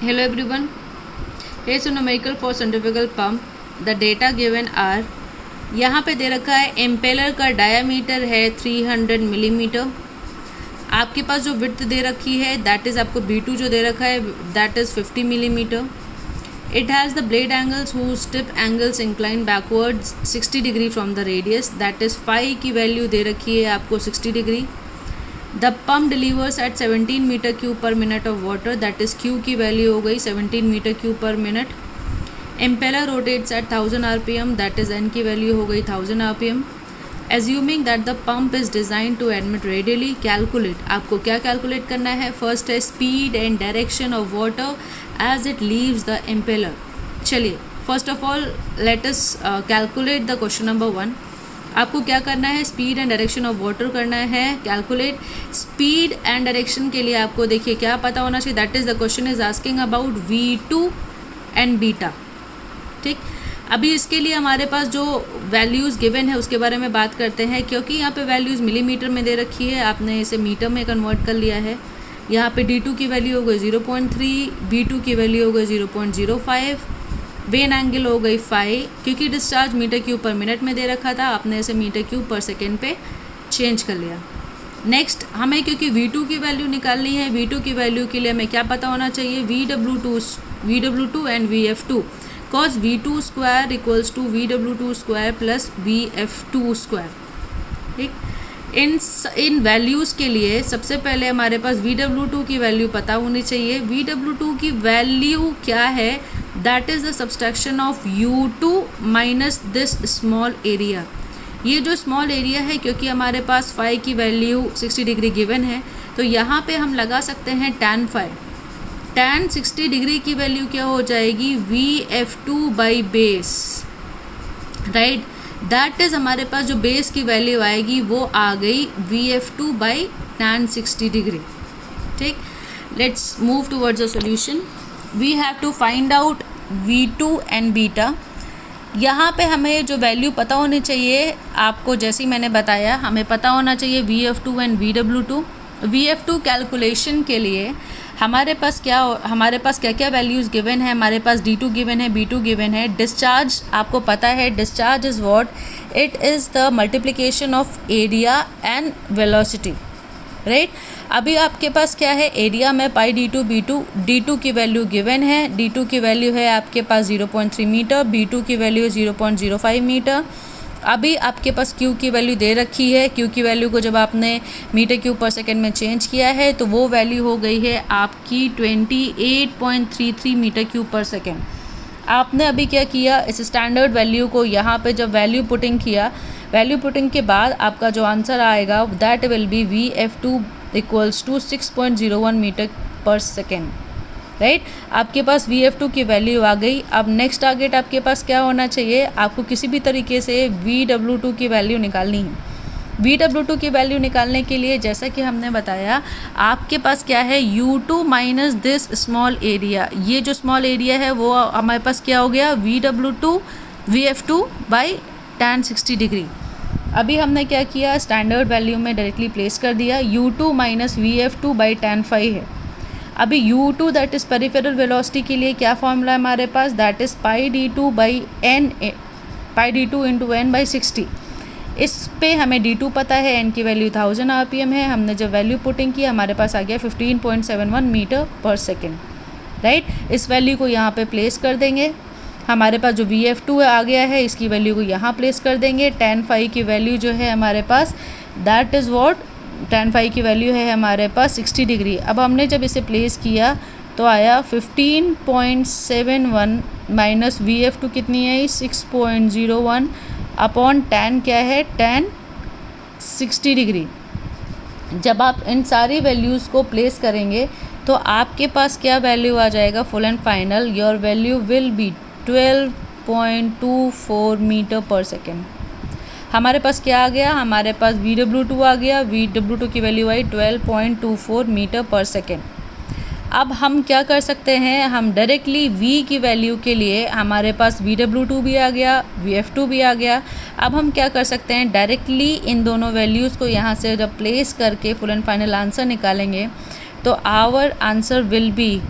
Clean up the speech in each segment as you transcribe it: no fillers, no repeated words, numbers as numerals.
Hello everyone. Here's a numerical for centrifugal pump. The data given are, यहाँ पे दे रखा है इम्पेलर का डायामीटर है 300 मिलीमीटर. आपके पास जो विड्थ दे रखी है दैट इज़ आपको B2 जो दे रखा है that is 50 millimetre. It has the blade angles whose tip angles incline backwards 60 degree from the radius, that is phi की वैल्यू दे रखी है आपको 60 डिग्री. The pump delivers at 17 metre cube per minute of water, that is Q की value हो गई 17 metre cube per minute. Impeller rotates at 1000 RPM, that is N की वैल्यू हो गई 1000 RPM. Assuming that the pump is designed to admit radially, calculate. आपको क्या calculate करना है? फर्स्ट है speed and direction of water as it leaves the impeller. चलिए first of all let us calculate the question number 1. आपको क्या करना है? Speed and direction of water करना है कैलकुलेट. स्पीड एंड डायरेक्शन के लिए आपको देखिए क्या पता होना चाहिए, that is the question is asking about V2 and beta. ठीक, अभी इसके लिए हमारे पास जो वैल्यूज़ गिवन है उसके बारे में बात करते हैं. क्योंकि यहाँ पे वैल्यूज़ मिलीमीटर में दे रखी है, आपने इसे मीटर में कन्वर्ट कर लिया है. यहाँ पे D2 की वैल्यू हो गई 0.3, B2 की वैल्यू हो गई 0.05, वेन एंगल हो गई फाई. क्योंकि discharge metre cube per minute में दे रखा था, आपने इसे मीटर क्यूब पर सेकेंड पे चेंज कर लिया. नेक्स्ट हमें क्योंकि V2 की वैल्यू निकालनी है, V2 की वैल्यू के लिए हमें क्या पता होना चाहिए? VW2 एंड VF2. cos V2 square equals to VW2 square plus VF2 square. ठीक, इन वैल्यूज़ के लिए सबसे पहले हमारे पास VW2 की वैल्यू पता होनी चाहिए. VW2 की वैल्यू क्या है? That is the subtraction of U2 minus this small area. ये जो स्मॉल एरिया है, क्योंकि हमारे पास फाई की वैल्यू 60 डिग्री गिवन है, तो यहाँ पे हम लगा सकते हैं tan फाई. tan 60 डिग्री की वैल्यू क्या हो जाएगी? VF2 by base. Right, that is हमारे पास जो बेस की वैल्यू आएगी वो आ गई VF2 बाई tan 60 डिग्री. ठीक, let's move towards the solution. We have to find out V2 and बीटा. यहाँ पे हमें जो वैल्यू पता होनी चाहिए, आपको जैसे ही मैंने बताया हमें पता होना चाहिए VF2 and VW2. VF2 calculation के लिए हमारे पास क्या क्या वैल्यूज़ गिवन है? हमारे पास D2 गिवन है, B2 गिवन है. डिस्चार्ज आपको पता है, discharge is what? It is the multiplication of area and velocity. Right, अभी आपके पास क्या है? एरिया में पाई D2 B2. D2 की वैल्यू गिवन है, D2 की वैल्यू है आपके पास 0.3 मीटर, B2 की वैल्यू है 0.05 मीटर. अभी आपके पास Q की वैल्यू दे रखी है. Q की वैल्यू को जब आपने मीटर क्यूब पर सेकेंड में चेंज किया है तो वो वैल्यू हो गई है आपकी 28.33 मीटर क्यूब पर सेकेंड. आपने अभी क्या किया? इस स्टैंडर्ड वैल्यू को यहाँ पे जब वैल्यू पुटिंग किया, वैल्यू पुटिंग के बाद आपका जो आंसर आएगा that will be VF2 equals to 6.01 metre per second. Right, आपके पास VF2 की वैल्यू आ गई. अब नेक्स्ट टारगेट आपके पास क्या होना चाहिए? आपको किसी भी तरीके से VW2 की वैल्यू निकालनी है. VW2 की वैल्यू निकालने के लिए जैसा कि हमने बताया, आपके पास क्या है? U2 minus this small area. ये जो स्मॉल एरिया है वो हमारे पास क्या हो गया? VF2 by tan 60 degree. अभी हमने क्या किया? स्टैंडर्ड वैल्यू में डायरेक्टली प्लेस कर दिया. U2 minus VF2 by tan phi है. अभी U2 that is peripheral velocity के लिए क्या फॉर्मूला है हमारे पास? That is pi D2 by N, pi D2 into N by 60. इस पे हमें D2 पता है, N की वैल्यू 1000 RPM है. हमने जब वैल्यू पुटिंग की हमारे पास आ गया 15.71 मीटर पर सेकेंड. राइट, इस वैल्यू को यहाँ पे प्लेस कर देंगे. हमारे पास जो VF2 आ गया है इसकी वैल्यू को यहाँ प्लेस कर देंगे. tan फाई की वैल्यू जो है हमारे पास that is what? tan phi की वैल्यू है हमारे पास 60 डिग्री. अब हमने जब इसे प्लेस किया तो आया 15.71 माइनस VF2 कितनी है? 6.01 अपॉन tan क्या है? tan 60 degree. जब आप इन सारी वैल्यूज़ को प्लेस करेंगे तो आपके पास क्या वैल्यू आ जाएगा? Full and final your value will be 12.24 metre per second. हमारे पास क्या आ गया? हमारे पास VW2 आ गया. VW2 की वैल्यू आई 12.24 मीटर पर सेकेंड. अब हम क्या कर सकते हैं? हम डायरेक्टली V की वैल्यू के लिए हमारे पास VW2 भी आ गया, VF2 भी आ गया. अब हम क्या कर सकते हैं? डायरेक्टली इन दोनों वैल्यूज़ को यहाँ से जब प्लेस करके फुल एंड फाइनल आंसर निकालेंगे तो our answer will be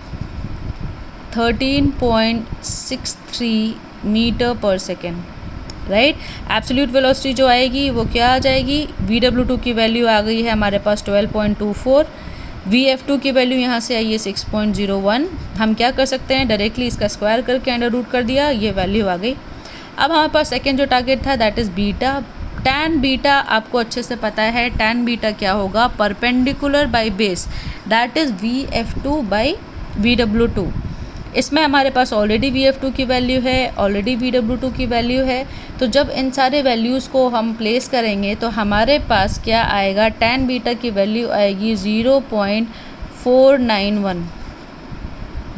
13.63 metre per second, right. Absolute velocity जो आएगी वो क्या आ जाएगी, VW2 की वैल्यू आ गई है हमारे पास 12.24, VF2 की वैल्यू यहाँ से आई है 6.01। हम क्या कर सकते हैं, डायरेक्टली इसका स्क्वायर करके अंडर रूट कर दिया, ये वैल्यू आ गई। अब हमारे पास सेकेंड जो टारगेट था that is beta. Tan beta आपको अच्छे से पता है, टैन बीटा क्या होगा, perpendicular by base, that is VF2 by VW2। इसमें हमारे पास ऑलरेडी VF2 की वैल्यू है, ऑलरेडी VW2 की वैल्यू है, तो जब इन सारे वैल्यूज़ को हम प्लेस करेंगे तो हमारे पास क्या आएगा, टैन बीटा की वैल्यू आएगी 0.491।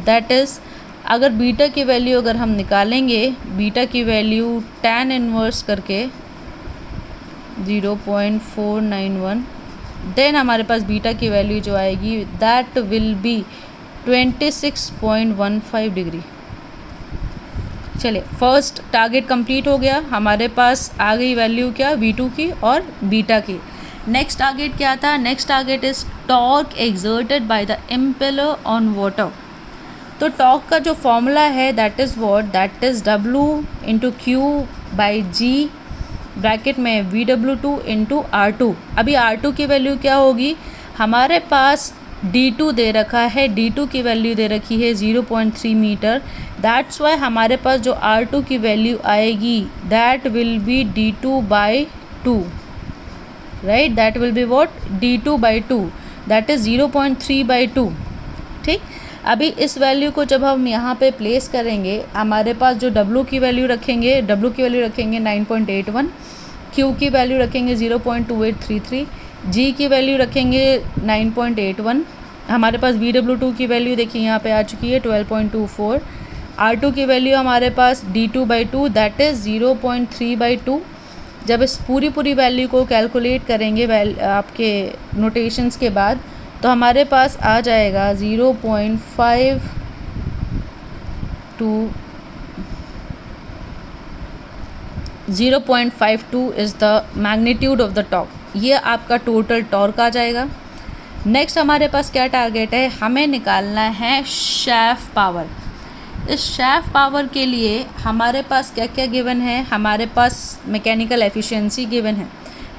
दैट इज़ अगर बीटा की वैल्यू अगर हम निकालेंगे, बीटा की वैल्यू टैन इन्वर्स करके 0.491, देन हमारे पास बीटा की वैल्यू जो आएगी दैट विल बी 26.15 डिग्री। चलिए, फर्स्ट टारगेट कंप्लीट हो गया, हमारे पास आ गई वैल्यू क्या, V2 की और बीटा की। नेक्स्ट टारगेट क्या था, next target is torque exerted by the impeller on water. तो टॉर्क का जो फॉर्मूला है that is what, that is W into Q by G bracket में VW2 इंटू R2। अभी R2 की वैल्यू क्या होगी, हमारे पास D2 दे रखा है, D2 की वैल्यू दे रखी है 0.3 मीटर। दैट्स वाई हमारे पास जो R2 की वैल्यू आएगी that will B D2 by 2, right, that will be what, D2 by 2, that is 0.3 by 2। ठीक, अभी इस वैल्यू को जब हम यहाँ पे प्लेस करेंगे, हमारे पास जो W की वैल्यू रखेंगे, W की वैल्यू रखेंगे 9.81, Q की वैल्यू रखेंगे 0.2833, G की वैल्यू रखेंगे 9.81, हमारे पास VW2 की वैल्यू देखिए यहाँ पे आ चुकी है 12.24, R2 की वैल्यू हमारे पास D2 by 2 that is 0.3 by 2। जब इस पूरी वैल्यू को कैलकुलेट करेंगे आपके नोटेशंस के बाद, तो हमारे पास आ जाएगा 0.52 is the magnitude of the torque. ये आपका टोटल टॉर्क आ जाएगा। नेक्स्ट हमारे पास क्या टारगेट है, हमें निकालना है शैफ्ट पावर। इस शैफ्ट पावर के लिए हमारे पास क्या क्या गिवन है, हमारे पास मैकेनिकल एफिशिएंसी गिवन है,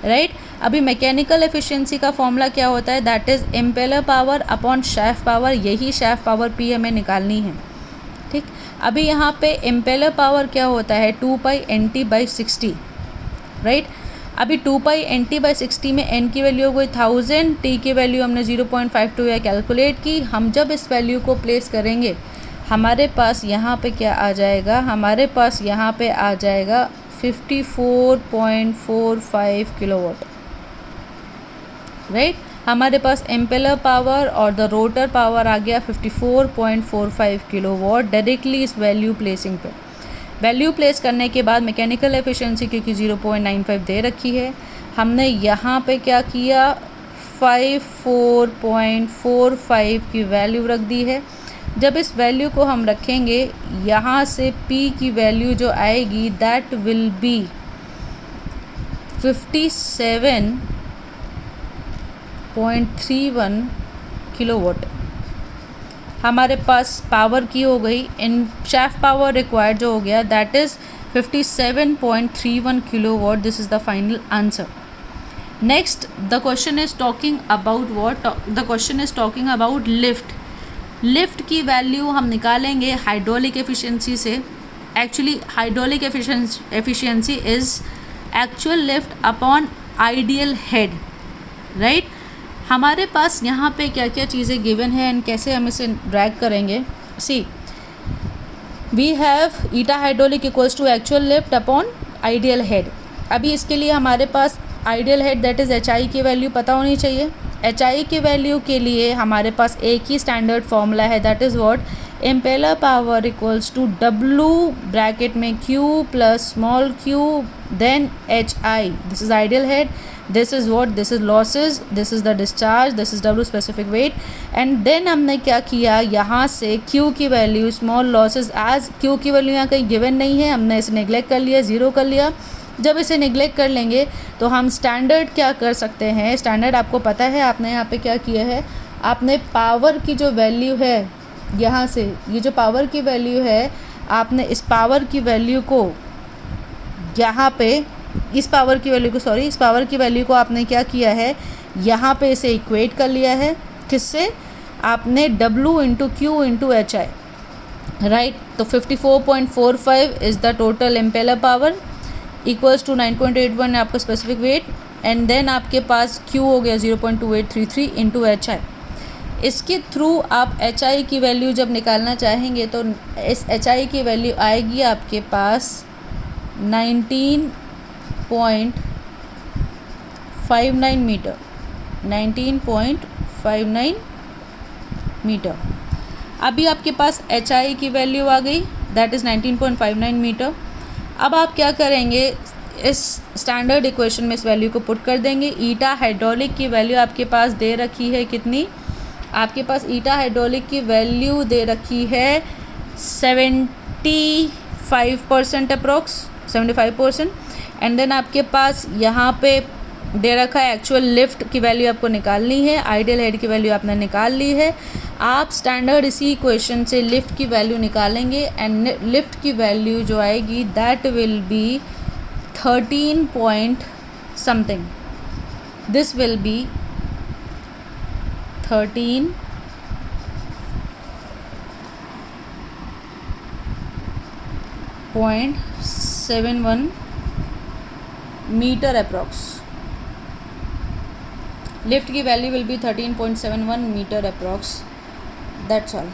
राइट। अभी मैकेनिकल एफिशिएंसी का फॉर्मूला क्या होता है, that is impeller power upon shaft power, यही शैफ्ट पावर P हमें निकालनी है। ठीक, अभी यहाँ पे इम्पेलर पावर क्या होता है 2π/NT/60, राइट। अभी 2π/NT/60 में n की वैल्यू हो गई 1000, t की वैल्यू हमने 0.52 या कैलकुलेट की। हम जब इस वैल्यू को प्लेस करेंगे हमारे पास यहाँ पे क्या आ जाएगा, हमारे पास यहाँ पे आ जाएगा 54.45 किलोवाट, राइट। हमारे पास इम्पेलर पावर और द रोटर पावर आ गया 54.45 किलोवाट डायरेक्टली इस वैल्यू प्लेसिंग पे। वैल्यू प्लेस करने के बाद मैकेनिकल एफिशिएंसी क्योंकि 0.95 दे रखी है, हमने यहाँ पे क्या किया 54.45 की वैल्यू रख दी है। जब इस वैल्यू को हम रखेंगे यहाँ से P की वैल्यू जो आएगी दैट विल बी 57.31 किलोवाट हमारे पास पावर की हो गई। इन शैफ्ट पावर रिक्वायर्ड जो हो गया that is 57.31 kilowatt. This is the final answer. Next the question is talking about what, the question is talking about lift. Lift की वैल्यू हम निकालेंगे हाइड्रोलिक एफिशिएंसी से। Actually hydraulic efficiency is actual lift upon ideal head, right. हमारे पास यहाँ पे क्या क्या चीज़ें गिवन है एंड कैसे हम इसे ड्रैग करेंगे। So we have eta hydraulic equals to actual lift upon ideal head. अभी इसके लिए हमारे पास ideal head that is HI की वैल्यू पता होनी चाहिए। HI की वैल्यू के लिए हमारे पास एक ही स्टैंडर्ड फॉर्मूला है that is what, impeller power equals to W bracket में Q plus small q then HI। This is ideal head, this is what, this is losses, this is the discharge, this is W specific weight. And then हमने क्या किया, यहाँ से Q की value small losses, as Q की value यहाँ कहीं given नहीं है, हमने इसे नेगलेक्ट कर लिया, ज़ीरो कर लिया। जब इसे नेगलेक्ट कर लेंगे तो हम स्टैंडर्ड क्या कर सकते हैं, स्टैंडर्ड आपको पता है, आपने यहाँ पे क्या किया है, आपने पावर की जो वैल्यू है यहाँ से ये जो पावर की वैल्यू है, आपने इस पावर की वैल्यू को यहाँ पे इस पावर की वैल्यू को आपने क्या किया है, यहाँ पे इसे इक्वेट कर लिया है किससे, आपने W into Q into H I, right. तो 54.45 is the total impeller power equals to 9.81 आपका स्पेसिफिक वेट, एंड देन आपके पास Q हो गया 0.2833 इंटू एच आई। इसके थ्रू आप एच आई की वैल्यू जब निकालना चाहेंगे तो इस एच आई की वैल्यू आएगी आपके पास 19.59 मीटर, 19.59 मीटर। अभी आपके पास एच आई की वैल्यू आ गई, दैट इज़ 19.59 मीटर। अब आप क्या करेंगे, इस स्टैंडर्ड इक्वेशन में इस वैल्यू को पुट कर देंगे। ईटा हाइड्रोलिक की वैल्यू आपके पास दे रखी है कितनी, आपके पास ईटा हाइड्रोलिक की वैल्यू दे रखी है 75% अप्रोक्स, 75%। एंड देन आपके पास यहाँ पे दे रखा है एक्चुअल लिफ्ट की वैल्यू आपको निकालनी है, आइडियल हेड की वैल्यू आपने निकाल ली है। आप स्टैंडर्ड इसी इक्वेशन से लिफ्ट की वैल्यू निकालेंगे, एंड लिफ्ट की वैल्यू जो आएगी that will be 13 point something, this will be 13.71 metre approx. Lift की value will be 13.71 metre approx, that's all.